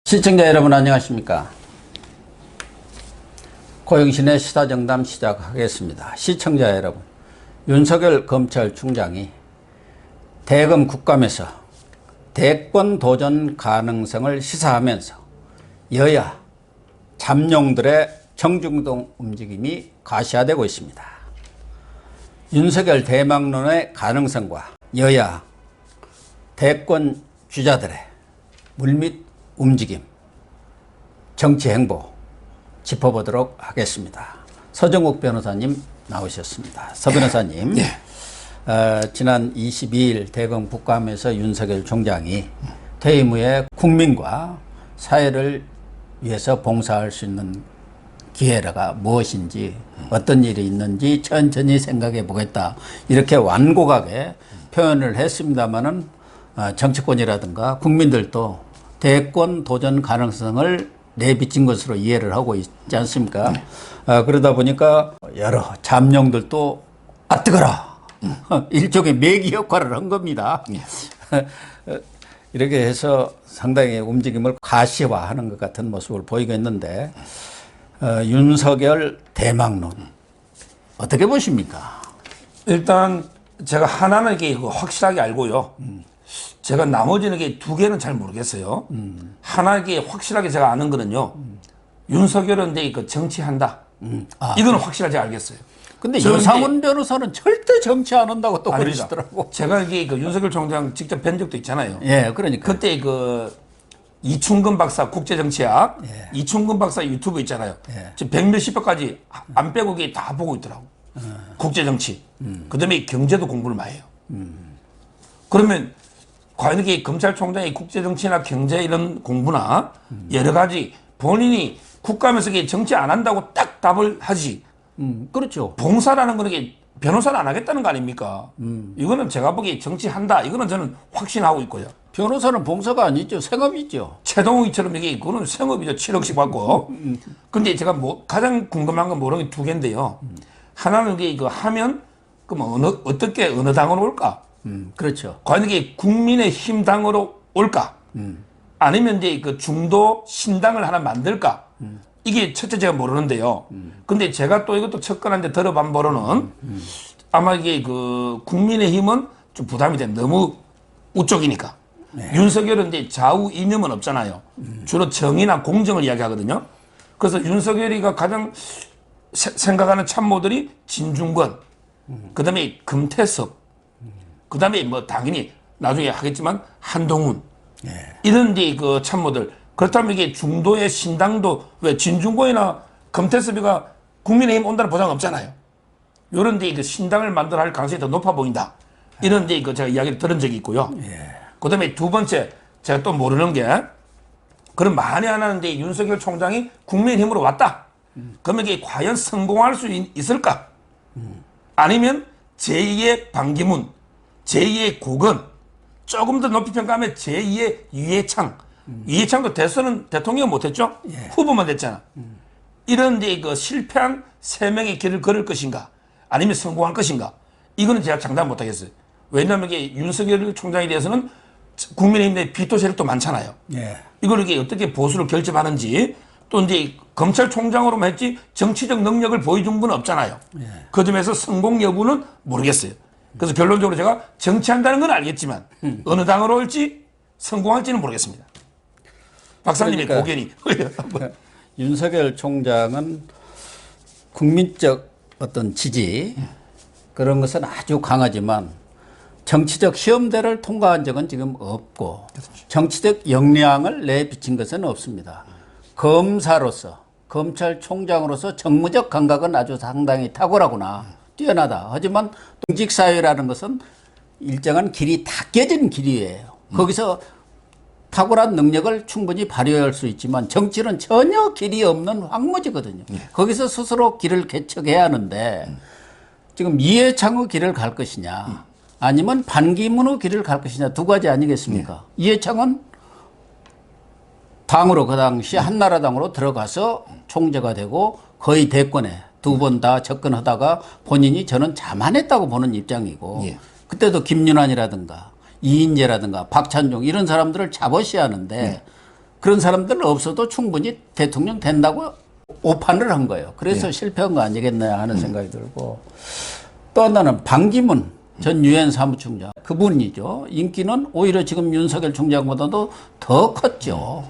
시청자 여러분 안녕하십니까. 고영신의 시사정담 시작하겠습니다. 시청자 여러분, 윤석열 검찰총장이 대검 국감에서 대권 도전 가능성을 시사하면서 여야 잠룡들의 정중동 움직임이 가시화되고 있습니다. 윤석열 대망론의 가능성과 여야 대권 주자들의 물밑 움직임, 정치 행보 짚어보도록 하겠습니다. 서정욱 변호사님 나오셨습니다. 서 변호사님, 지난 22일 대검 국감에서 윤석열 총장이 퇴임 후에 국민과 사회를 위해서 봉사할 수 있는 기회가 무엇인지, 어떤 일이 있는지 천천히 생각해 보겠다, 이렇게 완곡하게 표현을 했습니다마는 정치권이라든가 국민들도 대권 도전 가능성을 내비친 것으로 이해를 하고 있지 않습니까? 그러다 보니까 여러 잠룡들도 뜨거라, 일종의 매기 역할을 한 겁니다. 이렇게 해서 상당히 움직임을 가시화하는 것 같은 모습을 보이고 있는데, 윤석열 대망론 어떻게 보십니까? 일단 제가 하나는 이게 확실하게 알고요. 제가 나머지는 게 두 개는 잘 모르겠어요. 하나 이게 확실하게 제가 아는 거는요. 윤석열은 이제 그 정치한다. 이거는 확실하게 알겠어요. 근데 유상훈 변호사는 절대 정치 안 한다고 또 아닙니다. 그러시더라고. 제가 이게 그 윤석열 총장 직접 뵌 적도 있잖아요. 예, 그러니까. 그때 그 이충근 박사 국제정치학, 이충근 박사 유튜브 있잖아요. 지금 100몇십 회까지 안 빼고 이게 다 보고 있더라고. 국제정치. 그 다음에 경제도 공부를 많이 해요. 그러면 과연 이게 검찰총장이 국제정치나 경제 이런 공부나 여러 가지 본인이 국감에서 이게 정치 안 한다고 딱 답을 하지. 그렇죠. 봉사라는 거는 이게 변호사는 안 하겠다는 거 아닙니까? 이거는 제가 보기에 정치한다. 이거는 저는 확신하고 있고요. 변호사는 봉사가 아니죠. 생업이죠. 최동욱이처럼 이게 그거는 생업이죠. 7억씩 받고. 근데 제가 가장 궁금한 건 모르는 게 두 개인데요. 하나는 이게 이거 하면 그럼 어떻게 어느 당으로 올까? 그렇죠. 과연 이게 국민의 힘 당으로 올까? 아니면 이제 그 중도 신당을 하나 만들까? 이게 첫째 제가 모르는데요. 근데 제가 또 이것도 척근한데 들어본 바로는 아마 이게 그 국민의 힘은 좀 부담이 돼. 너무 우쪽이니까. 윤석열은 이제 좌우 이념은 없잖아요. 주로 정의나 공정을 이야기하거든요. 그래서 윤석열이가 가장 생각하는 참모들이 진중권, 그 다음에 금태섭, 그 다음에 뭐 당연히 나중에 하겠지만 한동훈, 이런 데 그 참모들. 그렇다면 이게 중도의 신당도 왜 진중권이나 금태섭이가 국민의힘 온다는 보장 없잖아요. 요런 데 그 신당을 만들어 할 가능성이 더 높아 보인다. 이런 데 그 제가 이야기를 들은 적이 있고요. 그 다음에 두 번째, 제가 또 모르는 게, 그럼 만에 하나인데 윤석열 총장이 국민의힘으로 왔다. 그러면 이게 과연 성공할 수 있을까? 아니면 제2의 반기문, 제2의 고건, 조금 더 높이 평가하면 제2의 유해창. 유해창도 대선은 대통령 못했죠? 후보만 됐잖아. 이런 데 그 실패한 세 명의 길을 걸을 것인가? 아니면 성공할 것인가? 이거는 제가 장담 못하겠어요. 왜냐하면 이게 윤석열 총장에 대해서는 국민의힘 내 비토 세력도 많잖아요. 이걸 이게 어떻게 보수를 결집하는지, 또 이제 검찰총장으로만 했지 정치적 능력을 보여준 분은 없잖아요. 그 점에서 성공 여부는 모르겠어요. 그래서 결론적으로 제가 정치한다는 건 알겠지만 어느 당으로 올지 성공할지는 모르겠습니다. 박사님의 고견이. 윤석열 총장은 국민적 어떤 지지, 그런 것은 아주 강하지만 정치적 시험대를 통과한 적은 지금 없고, 정치적 역량을 내비친 것은 없습니다. 검사로서, 검찰총장으로서 정무적 감각은 아주 상당히 탁월하구나, 뛰어나다. 하지만 공직사회라는 것은 일정한 길이 닦여진 길이에요. 거기서 탁월한 능력을 충분히 발휘할 수 있지만 정치는 전혀 길이 없는 황무지거든요. 거기서 스스로 길을 개척해야 하는데, 지금 이해창의 길을 갈 것이냐 아니면 반기문의 길을 갈 것이냐, 두 가지 아니겠습니까? 이해창은 당으로, 그 당시 한나라당으로 들어가서 총재가 되고 거의 대권에 두 번 다 접근하다가 본인이 저는 자만했다고 보는 입장이고, 그때도 김윤환이라든가 이인재라든가 박찬종 이런 사람들을 잡으셔야 하는데 그런 사람들 없어도 충분히 대통령 된다고 오판을 한 거예요. 그래서 실패한 거 아니겠냐 하는 생각이 들고, 또 하나는 반기문 전 유엔 사무총장, 그분이죠. 인기는 오히려 지금 윤석열 총장보다도 더 컸죠.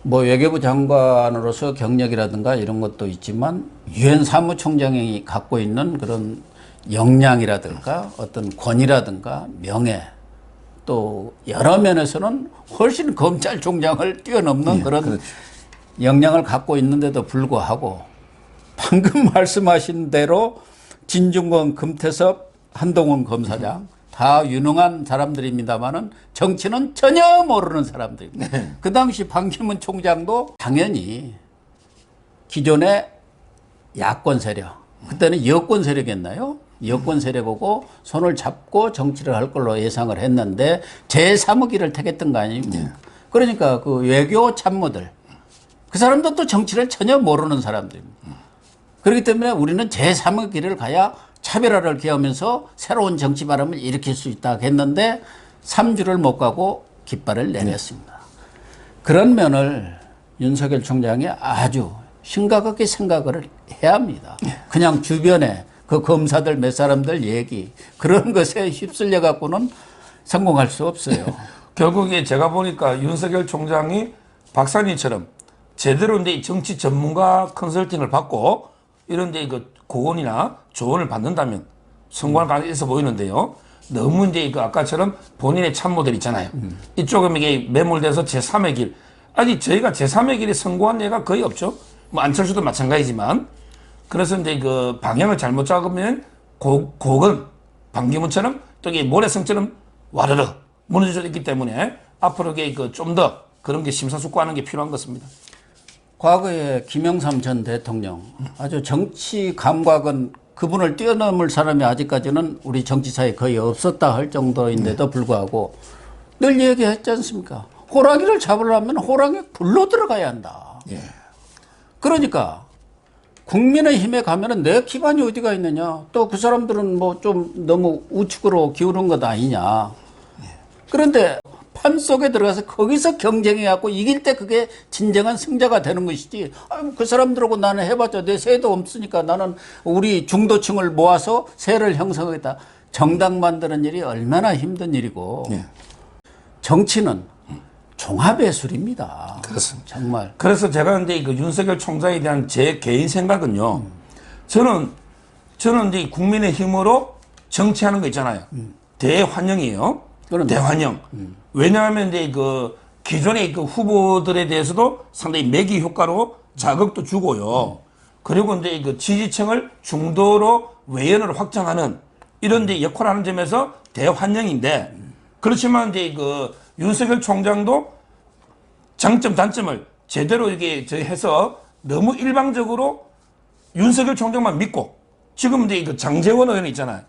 뭐 외교부 장관으로서 경력이라든가 이런 것도 있지만 유엔 사무총장이 갖고 있는 그런 역량이라든가 어떤 권위라든가 명예, 또 여러 면에서는 훨씬 검찰총장을 뛰어넘는 그런 그렇죠. 역량을 갖고 있는데도 불구하고 방금 말씀하신 대로 진중권, 금태섭, 한동훈 검사장 다 유능한 사람들입니다만은 정치는 전혀 모르는 사람들입니다. 그 당시 반기문 총장도 당연히 기존의 야권 세력, 그때는 여권 세력이었나요? 여권 세력하고 손을 잡고 정치를 할 걸로 예상을 했는데 제3의 길을 택했던 거 아닙니까? 그러니까 그 외교 참모들, 그 사람도 또 정치를 전혀 모르는 사람들입니다. 그렇기 때문에 우리는 제3의 길을 가야 차별화를 기하면서 새로운 정치 바람을 일으킬 수 있다 했는데 3주를 못 가고 깃발을 내렸습니다. 그런 면을 윤석열 총장이 아주 심각하게 생각을 해야 합니다. 그냥 주변에 그 검사들 몇 사람들 얘기 그런 것에 휩쓸려 갖고는 성공할 수 없어요. 결국에 제가 보니까 윤석열 총장이 박사님처럼 제대로 이제 정치 전문가 컨설팅을 받고 이런데 그 고언이나 조언을 받는다면 성공할 가능성이 있어 보이는데요. 너무 이제 그 아까처럼 본인의 참모들 있잖아요. 이쪽은 이게 매몰돼서 제3의 길. 아니 저희가 제3의 길에 성공한 예가 거의 없죠. 뭐 안철수도 마찬가지지만. 그래서 이제 그 방향을 잘못 잡으면 곡은 반기문처럼 또 이게 모래성처럼 와르르 무너져 있기 때문에 앞으로 그 좀 더 그런 게 심사숙고하는 게 필요한 것입니다. 과거에 김영삼 전 대통령 아주 정치 감각은 그분을 뛰어넘을 사람이 아직까지는 우리 정치사에 거의 없었다 할 정도인데도 불구하고 늘 얘기했지 않습니까? 호랑이를 잡으려면 호랑이 굴로 들어가야 한다. 그러니까 국민의힘에 가면은 내 기반이 어디가 있느냐? 또 그 사람들은 뭐 좀 너무 우측으로 기울은 것 아니냐? 그런데 판 속에 들어가서 거기서 경쟁해갖고 이길 때 그게 진정한 승자가 되는 것이지. 그 사람들하고 나는 해봤자 내 세도 없으니까 나는 우리 중도층을 모아서 세를 형성하겠다. 정당 만드는 일이 얼마나 힘든 일이고 정치는 종합의 술입니다. 그렇습니다. 정말. 그래서 제가 이제 그 윤석열 총장에 대한 제 개인 생각은요. 저는 이제 국민의힘으로 정치하는 거 있잖아요. 대환영이에요. 대환영. 왜냐하면 이제 그 기존의 그 후보들에 대해서도 상당히 매기 효과로 자극도 주고요. 그리고 이제 그 지지층을 중도로 외연으로 확장하는 이런 이제 역할을 하는 점에서 대환영인데 그렇지만 이제 그 윤석열 총장도 장점 단점을 제대로 이게 해서 너무 일방적으로 윤석열 총장만 믿고 지금 이제 그 장제원 의원 있잖아요.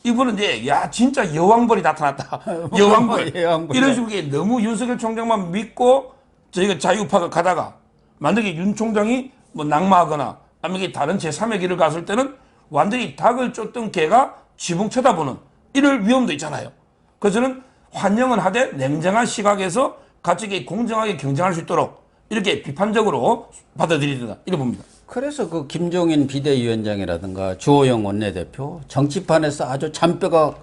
이분은 이제 야 진짜 여왕벌이 나타났다. 여왕벌. 이런 식으로 너무 윤석열 총장만 믿고 저희가 자유파가 가다가 만약에 윤 총장이 뭐 낙마하거나 아니면 다른 제3의 길을 갔을 때는 완전히 닭을 쫓던 개가 지붕 쳐다보는 이럴 위험도 있잖아요. 그래서 저는 환영은 하되 냉정한 시각에서 같이 공정하게 경쟁할 수 있도록 이렇게 비판적으로 받아들여야 된다. 이렇게 봅니다. 그래서 그 김종인 비대위원장이라든가 주호영 원내대표 정치판에서 아주 잔뼈가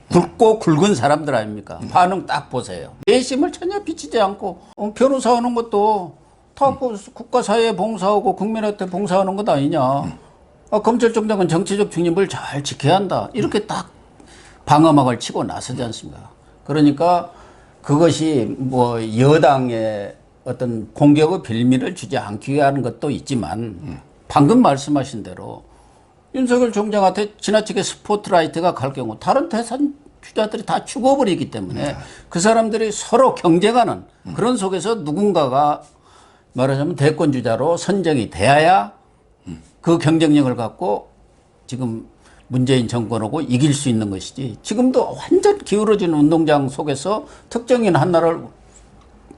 굵고 굵은 사람들 아닙니까? 반응 딱 보세요. 내심을 전혀 비치지 않고 변호사 하는 것도 다 국가 사회에 봉사하고 국민한테 봉사하는 것 아니냐. 검찰총장은 정치적 중립을 잘 지켜야 한다. 이렇게 딱 방어막을 치고 나서지 않습니까? 그러니까 그것이 뭐 여당의 어떤 공격의 빌미를 주지 않기 위해 하는 것도 있지만 방금 말씀하신 대로 윤석열 총장한테 지나치게 스포트라이트가 갈 경우 다른 대선 주자들이 다 죽어버리기 때문에 그 사람들이 서로 경쟁하는 그런 속에서 누군가가 말하자면 대권 주자로 선정이 돼야 그 경쟁력을 갖고 지금 문재인 정권하고 이길 수 있는 것이지 지금도 완전 기울어진 운동장 속에서 특정인 하나를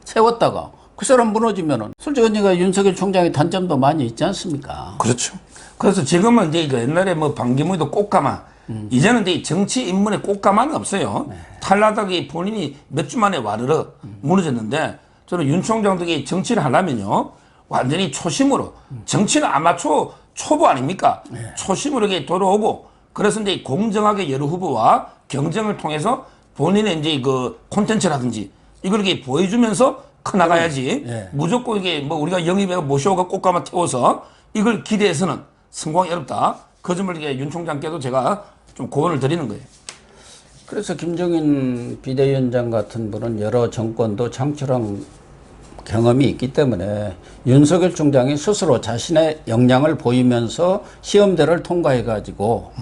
세웠다가 그 사람 무너지면은 솔직히 언니가 윤석열 총장의 단점도 많이 있지 않습니까? 그렇죠. 그래서 지금은 이제 그 옛날에 뭐 반기문도 꽃가마 이제는 이제 정치 인문의 꽃가마는 없어요. 탈락하기 본인이 몇 주 만에 와르르 무너졌는데 저는 윤 총장도 정치를 하려면요. 완전히 초심으로 정치는 아마추어 초보 아닙니까? 초심으로 이렇게 돌아오고 그래서 이제 공정하게 여러 후보와 경쟁을 통해서 본인의 이제 그 콘텐츠라든지 이걸 이렇게 보여주면서 커나가야지 무조건 이게 뭐 우리가 영입에 모셔오고 꽃가마 태워서 이걸 기대해서는 성공이 어렵다. 그 점을 이게 윤 총장께도 제가 좀 고언을 드리는 거예요. 그래서 김종인 비대위원장 같은 분은 여러 정권도 창출한 경험이 있기 때문에 윤석열 총장이 스스로 자신의 역량을 보이면서 시험대를 통과해가지고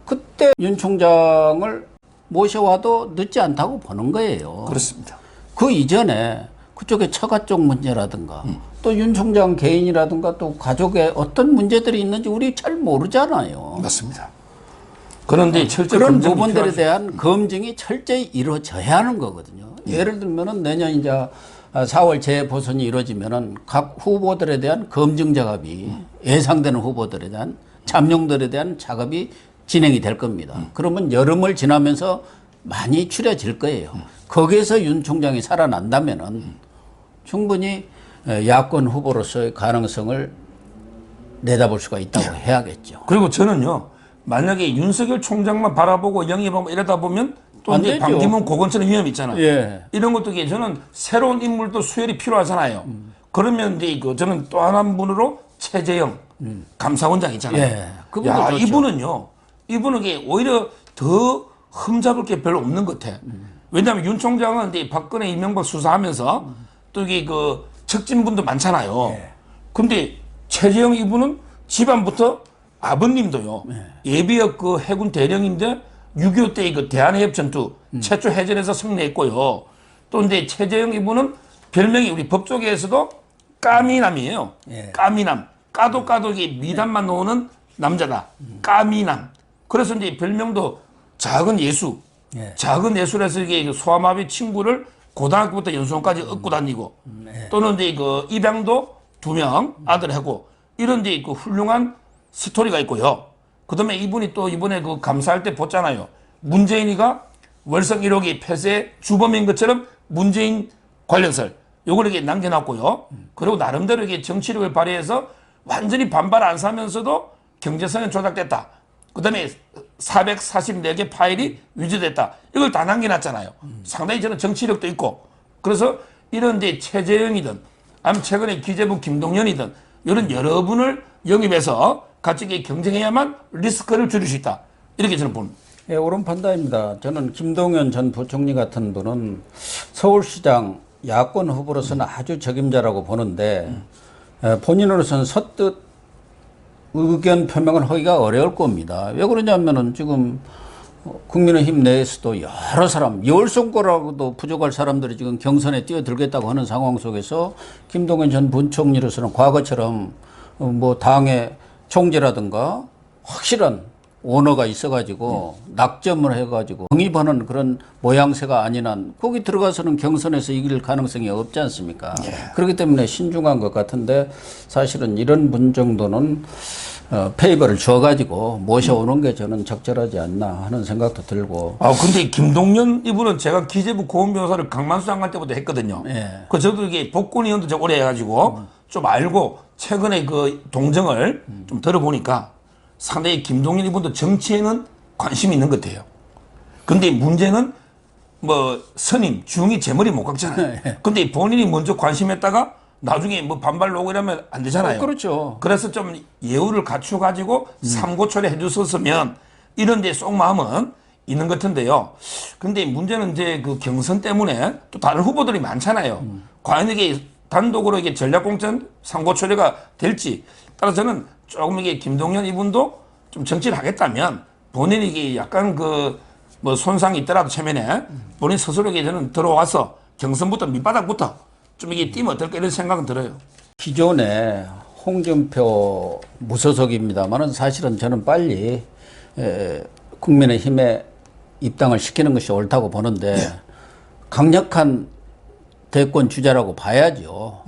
그때 윤 총장을 모셔와도 늦지 않다고 보는 거예요. 그렇습니다. 그 이전에 그쪽에 처가 쪽 문제라든가 또 윤 총장 개인이라든가 또 가족에 어떤 문제들이 있는지 우리 잘 모르잖아요. 맞습니다. 그런데 철저히 그런 검증이 부분들에 필요하죠. 대한 검증이 철저히 이루어져야 하는 거거든요. 예를 들면은 내년 이제 4월 재보선이 이루어지면은 각 후보들에 대한 검증 작업이 예상되는 후보들에 대한 잠룡들에 대한 작업이 진행이 될 겁니다. 그러면 여름을 지나면서 많이 추려질 거예요. 거기에서 윤 총장이 살아난다면은 충분히 야권 후보로서의 가능성을 내다볼 수가 있다고 해야겠죠. 그리고 저는요. 만약에 윤석열 총장만 바라보고 영입하고 이러다 보면 또 안 이제 되죠. 반기문 고건철의 위험이 있잖아요. 예. 이런 것도 저는 새로운 인물도 수혈이 필요하잖아요. 그러면 이제 저는 또 한 분으로 최재형 감사원장 있잖아요. 예. 그분도 야, 좋죠. 이분은 이게 오히려 더 흠잡을 게 별로 없는 것 같아. 왜냐하면 윤 총장은 이제 박근혜 이명박 수사하면서 또 이게 그 척진분도 많잖아요. 근데 최재형 이분은 집안부터 아버님도요. 예비역 그 해군 대령인데 6.25 때 그 대한해협 전투 최초 해전에서 승리했고요. 또 이제 최재형 이분은 별명이 우리 법조계에서도 까미남이에요. 까미남. 까도 이게 미담만 놓는 남자다. 까미남. 그래서 이제 별명도 작은 예수. 작은 예술에서 이게 소아마비 친구를 고등학교부터 연수원까지 얻고 다니고 또는 이제 그 입양도 2명 아들하고 이런 이제 그 훌륭한 스토리가 있고요. 그 다음에 이분이 또 이번에 그 감사할 때 봤잖아요. 문재인이가 월성 1호기 폐쇄 주범인 것처럼 문재인 관련설 요걸 이렇게 남겨놨고요. 그리고 나름대로 이게 정치력을 발휘해서 완전히 반발 안 사면서도 경제성은 조작됐다. 그 다음에 444개 파일이 위조됐다. 이걸 다 남겨놨잖아요. 상당히 저는 정치력도 있고. 그래서 이런 데 최재형이든 아니면 최근에 기재부 김동연이든 이런 여러분을 영입해서 같이 경쟁해야만 리스크를 줄일 수 있다. 이렇게 저는 봅니다. 예, 옳은 판단입니다. 저는 김동연 전 부총리 같은 분은 서울시장 야권 후보로서는 아주 적임자라고 보는데 본인으로서는 선뜻 의견 표명을 하기가 어려울 겁니다. 왜 그러냐면은 지금 국민의힘 내에서도 여러 사람, 열 손가락도 부족할 사람들이 지금 경선에 뛰어들겠다고 하는 상황 속에서 김동연 전 부총리로서는 과거처럼 뭐 당의 총재라든가 확실한 오너가 있어가지고 낙점을 해가지고 영입하는 그런 모양새가 아닌 한 거기 들어가서는 경선에서 이길 가능성이 없지 않습니까? 그렇기 때문에 신중한 것 같은데 사실은 이런 분 정도는 페이버를 줘가지고 모셔오는 게 저는 적절하지 않나 하는 생각도 들고. 아, 근데 김동연 이분은 제가 기재부 고은 변호사를 강만수 장관 때부터 했거든요. 그 저도 이게 복권 의원도 좀 오래 해가지고 좀 알고 최근에 그 동정을 좀 들어보니까 상당히 김동연 이분도 정치에는 관심이 있는 것 같아요. 근데 문제는 뭐 선임, 중이 제 머리 못 깎잖아요. 근데 본인이 먼저 관심했다가 나중에 뭐 반발 오고 이러면 안 되잖아요. 그렇죠. 그래서 좀 예우를 갖춰가지고 삼고초려 해줬었으면 이런 데 속마음은 있는 것 같은데요. 근데 문제는 이제 그 경선 때문에 또 다른 후보들이 많잖아요. 과연 이게 단독으로 이게 전략공천 삼고초려가 될지 따라서 저는 조금 이게 김동연 이분도 좀 정치를 하겠다면 본인이 이게 약간 그 뭐 손상이 있더라도 최면에 본인 스스로에게 저는 들어와서 경선부터 밑바닥부터 좀 이게 뛰면 어떨까 이런 생각은 들어요. 기존에 홍준표 무소속입니다만은 사실은 저는 빨리 국민의힘에 입당을 시키는 것이 옳다고 보는데 강력한 대권 주자라고 봐야죠.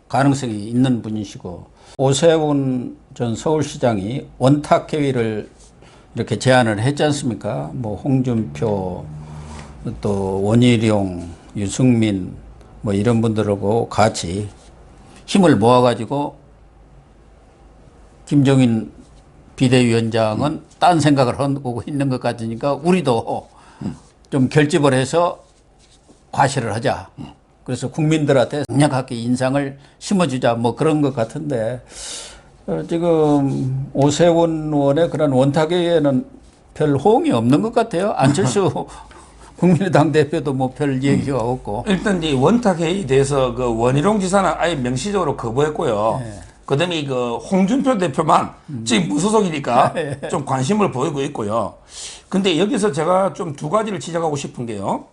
가능성이 있는 분이시고 오세훈 전 서울시장이 원탁 회의를 이렇게 제안을 했지 않습니까? 뭐 홍준표, 또 원희룡, 유승민 뭐 이런 분들하고 같이 힘을 모아가지고 김종인 비대위원장은 딴 생각을 하고 있는 것 같으니까 우리도 좀 결집을 해서 과시를 하자. 그래서 국민들한테 강력하게 인상을 심어주자 뭐 그런 것 같은데 지금 오세훈 의원의 그런 원탁에는 별 호응이 없는 것 같아요. 안철수 국민의당 대표도 뭐 별 얘기가 없고. 일단 이 원탁 회의에 대해서 그 원희룡 지사는 아예 명시적으로 거부했고요. 네. 그다음에 그 홍준표 대표만 지금 무소속이니까 좀 관심을 보이고 있고요. 근데 여기서 제가 좀 두 가지를 지적하고 싶은 게요.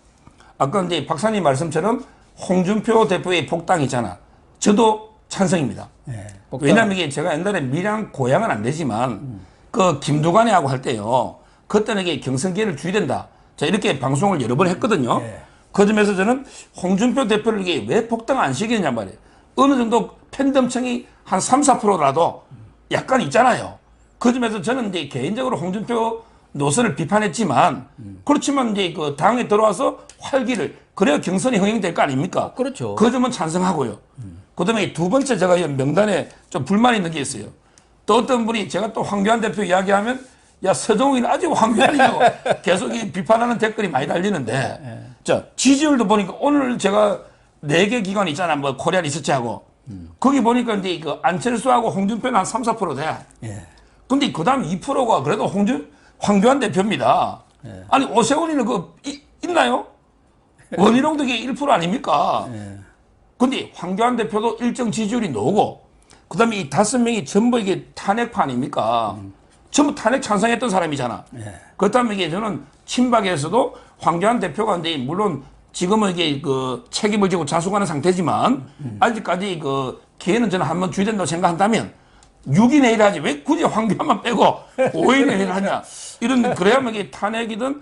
아까 이제 박사님 말씀처럼 홍준표 대표의 복당이잖아. 저도 찬성입니다. 네, 왜냐하면 이게 제가 옛날에 밀양 고향은 안 되지만 그 김두관이하고 할 때요. 그때는 이게 경선 기회를 줘야 된다. 자 이렇게 방송을 여러 번 했거든요. 네. 그 점에서 저는 홍준표 대표를 이게 왜 복당 안 시키느냐 말이에요. 어느 정도 팬덤층이 한 3, 4%라도 약간 있잖아요. 그 점에서 저는 이제 개인적으로 홍준표 노선을 비판했지만 그렇지만 이제 그 당에 들어와서 활기를 그래야 경선이 흥행될 거 아닙니까? 그렇죠. 그 점은 찬성하고요. 그다음에 두 번째 제가 이 명단에 좀 불만이 있는 게 있어요. 또 어떤 분이 제가 또 황교안 대표 이야기하면 야 서정욱이는 아직 황교안이냐고 계속 이 비판하는 댓글이 많이 달리는데 자 지지율도 보니까 오늘 제가 4개 기관 있잖아. 뭐 코리아 리서치하고 거기 보니까 이제 그 안철수하고 홍준표는 한 3, 4% 돼. 예. 근데 그다음 2%가 그래도 황교안 대표입니다. 예. 아니 오세훈이는 있나요? 원희룡도 이게 1% 아닙니까? 예. 근데 황교안 대표도 일정 지지율이 나오고 그다음에 이 5명이 전부 이게 탄핵파 아닙니까? 전부 탄핵 찬성했던 사람이잖아. 예. 그렇다면 이게 저는 친박에서도 황교안 대표가 근데 물론 지금은 이게 그 책임을 지고 자수하는 상태지만 아직까지 그 기회는 저는 한번 줘야 된다고 생각한다면 6인 회의를 하지 왜 굳이 황교안만 빼고 5인 회의를 하냐. 이런 그래야만 이게 탄핵이든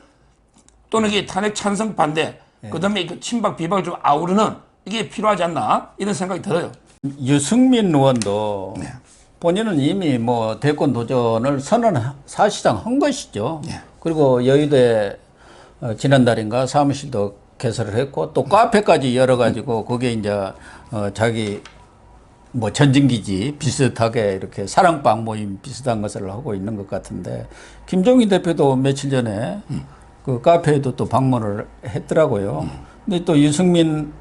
또는 이게 탄핵 찬성 반대 그다음에 그 친박 비박을 좀 아우르는 이게 필요하지 않나 이런 생각이 들어요. 유승민 의원도 본인은 이미 뭐 대권 도전을 사실상 한 것이죠. 그리고 여의도에 지난달인가 사무실도 개설을 했고 또 카페까지 열어가지고 거기에 이제 자기 뭐 전진기지 비슷하게 이렇게 사랑방 모임 비슷한 것을 하고 있는 것 같은데 김종인 대표도 며칠 전에 그 카페에도 또 방문을 했더라고요. 근데 또 유승민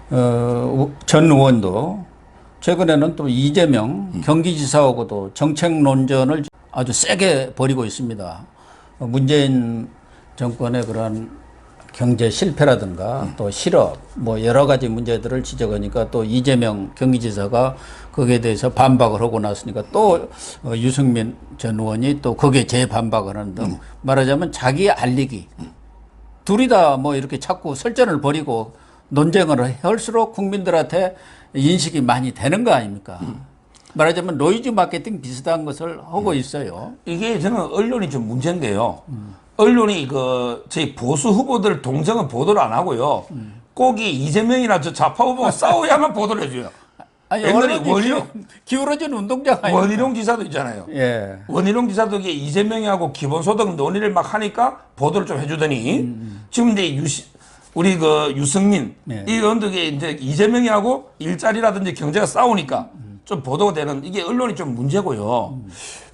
전 의원도 최근에는 또 이재명 경기지사하고도 정책 논전을 아주 세게 벌이고 있습니다. 문재인 정권의 그런 경제 실패라든가 또 실업 뭐 여러 가지 문제들을 지적하니까 또 이재명 경기지사가 거기에 대해서 반박을 하고 났으니까 또 유승민 전 의원이 또 거기에 재반박을 하는 등 말하자면 자기 알리기 둘이 다 뭐 이렇게 자꾸 설전을 벌이고 논쟁을 할수록 국민들한테 인식이 많이 되는 거 아닙니까? 말하자면 노이즈 마케팅 비슷한 것을 하고 있어요. 이게 저는 언론이 좀 문제인데요. 언론이 저희 보수 후보들 동정은 보도를 안 하고요. 꼭 이 이재명이나 저 좌파 후보가 싸워야만 보도를 해줘요. 아니, 옛날에 기울어진 운동장 아닙니까? 원희룡 지사도 있잖아요. 예. 원희룡 지사도 이게 이재명하고 기본소득 논의를 막 하니까 보도를 좀 해주더니 지금 이제 우리 그 유승민 네. 이 의원들이 이제 이재명이하고 일자리라든지 경제가 싸우니까 좀 보도가 되는 이게 언론이 좀 문제고요.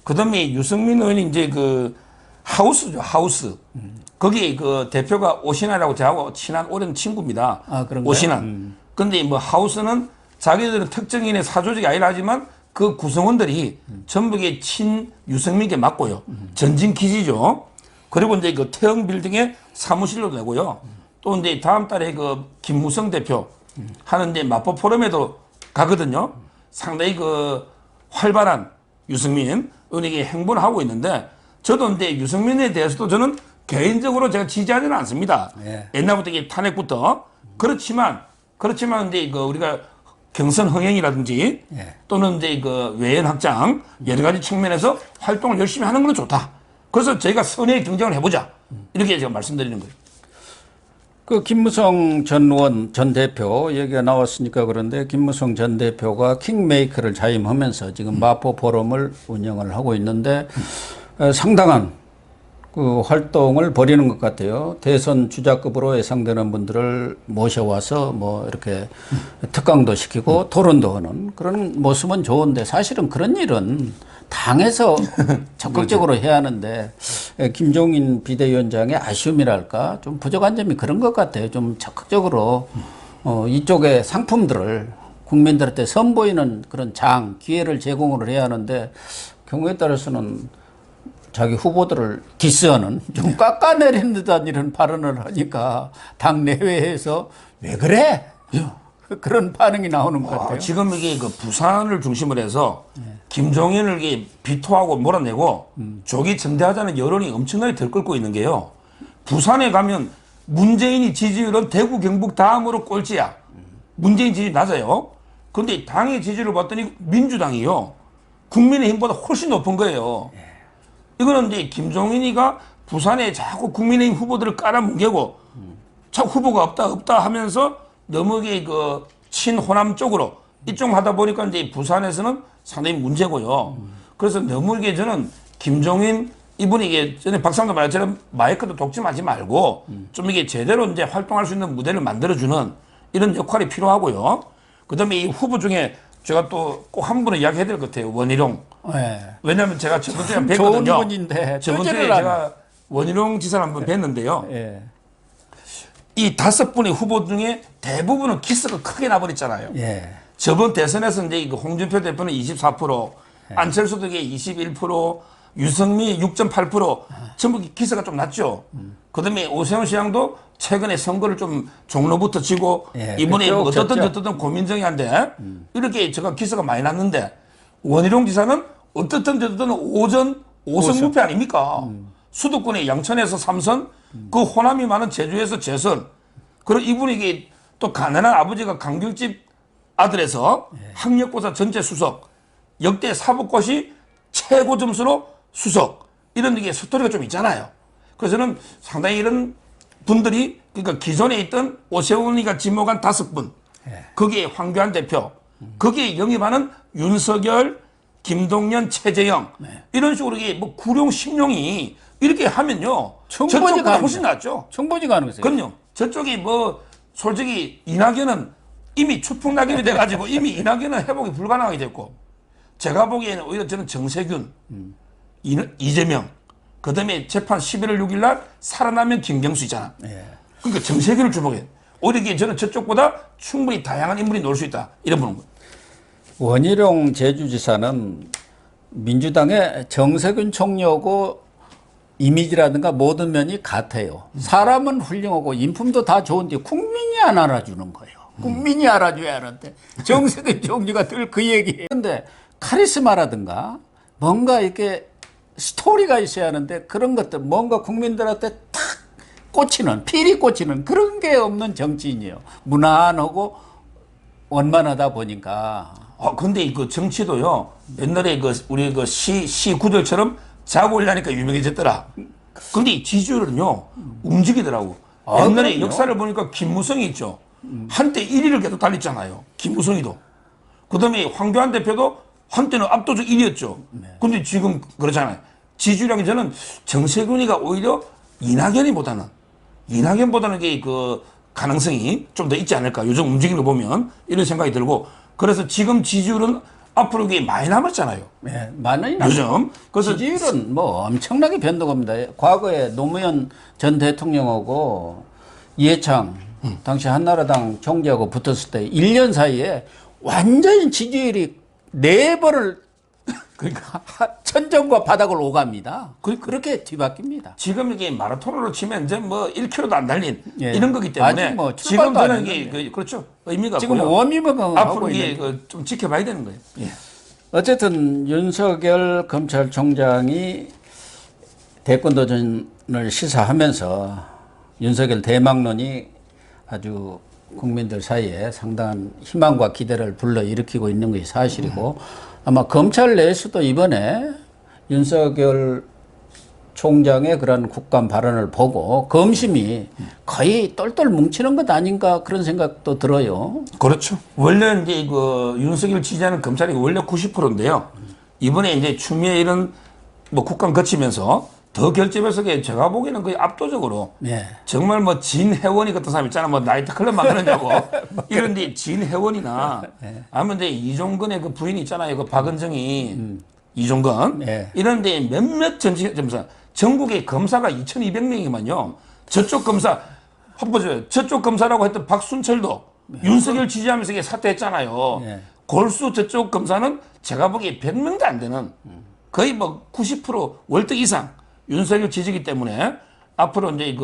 그다음에 유승민 의원이 이제 그 하우스죠, 하우스. 거기 그 대표가 오신환이라고 저하고 친한 오랜 친구입니다. 아, 그런가요? 오신환. 근데 뭐 하우스는 자기들은 특정인의 사조직이 아니라 하지만 그 구성원들이 전부 친 유승민께 맞고요. 전진 기지죠. 그리고 이제 그 태영 빌딩에 사무실로 내고요. 또 이제 다음 달에 그 김무성 대표 하는 이제 마포 포럼에도 가거든요. 상당히 그 활발한 유승민 의원에게 행보를 하고 있는데 저도 이제 유승민에 대해서도 저는 개인적으로 제가 지지하지는 않습니다. 예. 옛날부터 이게 탄핵부터 그렇지만 이제 그 우리가 경선 흥행이라든지 예. 또는 이제 그 외연 확장 여러 가지 측면에서 활동을 열심히 하는 건 좋다. 그래서 저희가 선의의 경쟁을 해보자 이렇게 제가 말씀드리는 거예요. 그 김무성 전 의원 전 대표 얘기가 나왔으니까 그런데 김무성 전 대표가 킹메이커를 자임하면서 지금 마포 포럼을 운영을 하고 있는데 상당한 그 활동을 벌이는 것 같아요. 대선 주자급으로 예상되는 분들을 모셔와서 뭐 이렇게 특강도 시키고 토론도 하는 그런 모습은 좋은데 사실은 그런 일은 당에서 적극적으로 해야 하는데 김종인 비대위원장의 아쉬움이랄까 좀 부족한 점이 그런 것 같아요. 좀 적극적으로 이쪽의 상품들을 국민들한테 선보이는 그런 기회를 제공을 해야 하는데 경우에 따라서는 자기 후보들을 디스하는 좀 깎아내리는 듯한 이런 발언을 하니까 당 내외에서 왜 그래? 그런 반응이 나오는 것 같아요. 지금 이게 그 부산을 중심으로 해서 김종인을 이게 비토하고 몰아내고 조기 전대하자는 여론이 엄청나게 들끓고 있는 게요. 부산에 가면 문재인이 지지율은 대구 경북 다음으로 꼴찌야. 문재인 지지율이 낮아요. 근데 당의 지지율을 봤더니 민주당이요. 국민의힘보다 훨씬 높은 거예요. 이거는 이제 김종인이가 부산에 자꾸 국민의힘 후보들을 깔아뭉개고 자꾸 후보가 없다 하면서 너무 그 친호남 쪽으로 이쪽 하다 보니까 이제 부산에서는 상당히 문제고요. 그래서 너무 이게 저는 김종인 이분이 이게 전에 박상도 말처럼 마이크도 독점하지 말고 좀 이게 제대로 이제 활동할 수 있는 무대를 만들어주는 이런 역할이 필요하고요. 그 다음에 이 후보 중에 제가 또 꼭 한 분을 이야기해야 될 것 같아요. 원희룡. 네. 왜냐하면 제가 저번 주에 뵀거든요. 좋은 분인데 저번 주에 제가 원희룡 지사를 한번 뵀는데요. 예. 이 5분의 후보 중에 대부분은 키스가 크게 나버렸잖아요. 예. 저번 대선에서 이제 홍준표 대표는 24%, 안철수 등에 21%, 유승민 6.8% 전부 키스가 좀 낮죠. 그다음에 오세훈 시장도 최근에 선거를 좀 종로부터 지고 이번에 뭐 어떻든 고민정이한데 이렇게 제가 키스가 많이 났는데 원희룡 지사는 어떻든 오선 무패 아닙니까? 수도권의 양천에서 3선, 그 호남이 많은 제주에서 재선. 그리고 이분이 이게 또 가난한 아버지가 강길집 아들에서 학력고사 전체 수석, 역대 사법고시 최고 점수로 수석. 이런 게 스토리가 좀 있잖아요. 그래서 저는 상당히 이런 분들이 그러니까 기존에 있던 오세훈이가 지목한 5분, 거기에 황교안 대표, 거기에 영입하는 윤석열, 김동연, 최재형 이런 식으로 이게 뭐 구룡, 심룡이 이렇게 하면요. 저쪽보다 훨씬 낫죠. 충분히 가능해요. 그럼요. 저쪽이 뭐 솔직히 이낙연은 이미 추풍낙연이 돼가지고 이미 이낙연은 회복이 불가능하게 됐고 제가 보기에는 오히려 저는 정세균, 이재명 그다음에 재판 11월 6일 날 살아나면 김경수 있잖아. 그러니까 정세균을 주목해. 오히려 이게 저는 저쪽보다 충분히 다양한 인물이 놓을 수 있다. 이런 보는 거예요. 원희룡 제주지사는 민주당의 정세균 총리하고 이미지라든가 모든 면이 같아요. 사람은 훌륭하고 인품도 다 좋은데 국민이 안 알아주는 거예요. 국민이 알아줘야 하는데 정세균 총리가 늘 그 얘기해요. 그런데 카리스마라든가 뭔가 이렇게 스토리가 있어야 하는데 그런 것들 뭔가 국민들한테 탁 꽂히는 필이 꽂히는 그런 게 없는 정치인이에요. 무난하고 원만하다 보니까. 근데 그 정치도요. 옛날에 우리 시 구절처럼 자고 일하니까 유명해졌더라. 근데 지지율은요. 움직이더라고. 옛날에 그럼요. 역사를 보니까 김무성이 있죠. 한때 1위를 계속 달렸잖아요. 김무성이도. 그다음에 황교안 대표도 한때는 압도적 1위였죠. 근데 지금 그렇잖아요. 지지율이 저는 정세균이가 오히려 이낙연보다는 이게 그 가능성이 좀 더 있지 않을까. 요즘 움직이는 거 보면 이런 생각이 들고 그래서 지금 지지율은 앞으로 이게 많이 남았잖아요. 네, 많이 요즘. 그래서 지지율은 뭐 엄청나게 변동합니다. 과거에 노무현 전 대통령하고 이해창 당시 한나라당 총재하고 붙었을 때 1년 사이에 완전히 지지율이 4번을 그러니까 천정과 바닥을 오갑니다. 그렇게 뒤바뀝니다. 지금 이게 마라톤으로 치면 이제 뭐 1km도 안 달린 예. 이런 거기 때문에 아직 뭐 지금 출발도 안 저는 이게 그렇죠. 의미가 지금 없고요. 워밍업은 하고 앞으로 이게 있는 좀 지켜봐야 되는 거예요. 예. 어쨌든 윤석열 검찰총장이 대권 도전을 시사하면서 윤석열 대망론이 아주 국민들 사이에 상당한 희망과 기대를 불러일으키고 있는 것이 사실이고 아마 검찰 내에서도 이번에 윤석열 총장의 그런 국감 발언을 보고 검심이 거의 똘똘 뭉치는 것 아닌가 그런 생각도 들어요. 그렇죠. 원래 이제 그 윤석열 지지하는 검찰이 원래 90%인데요. 이번에 이제 추미애 이런 뭐 국감 거치면서 더 결집해서 제가 보기에는 거의 압도적으로 예. 정말 뭐 진혜원이 같은 사람 있잖아. 뭐 나이트클럽 만드느냐고. 이런데 진혜원이나 아니면 이제 이종근의 그 부인 있잖아요. 그 박은정이 이종근. 예. 이런데 몇몇 점사 전국에 검사가 2,200명이면요. 저쪽 검사 한번 저쪽 검사라고 했던 박순철도 윤석열 지지하면서 이게 사퇴했잖아요. 예. 골수 저쪽 검사는 제가 보기에 100명도 안 되는 거의 뭐 90% 월등 이상 윤석열 지지기 때문에 앞으로 이제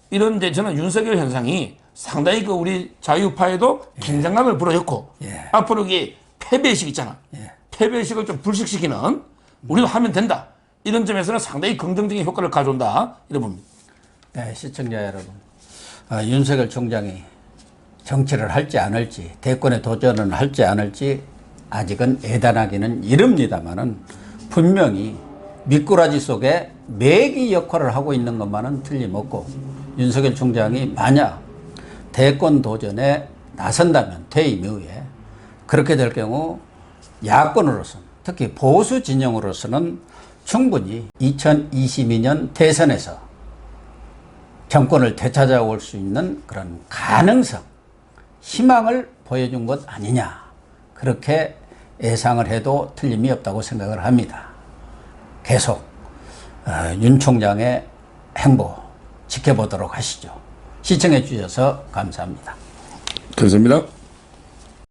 이런 이제 저는 윤석열 현상이 상당히 우리 자유파에도 긴장감을 불어줬고 예. 앞으로 이게 패배의식 있잖아. 예. 패배의식을 좀 불식시키는 우리도 하면 된다. 이런 점에서는 상당히 긍정적인 효과를 가져온다. 이런 봅니다. 네, 시청자 여러분. 윤석열 총장이 정치를 할지 안 할지, 대권에 도전을 할지 안 할지 아직은 예단하기는 이릅니다만은 분명히 미꾸라지 속에 매기 역할을 하고 있는 것만은 틀림없고 윤석열 총장이 만약 대권 도전에 나선다면 퇴임 이후에 그렇게 될 경우 야권으로서는 특히 보수 진영으로서는 충분히 2022년 대선에서 정권을 되찾아올 수 있는 그런 가능성, 희망을 보여준 것 아니냐. 그렇게 예상을 해도 틀림이 없다고 생각을 합니다. 계속 윤 총장의 행보 지켜보도록 하시죠. 시청해 주셔서 감사합니다. 감사합니다.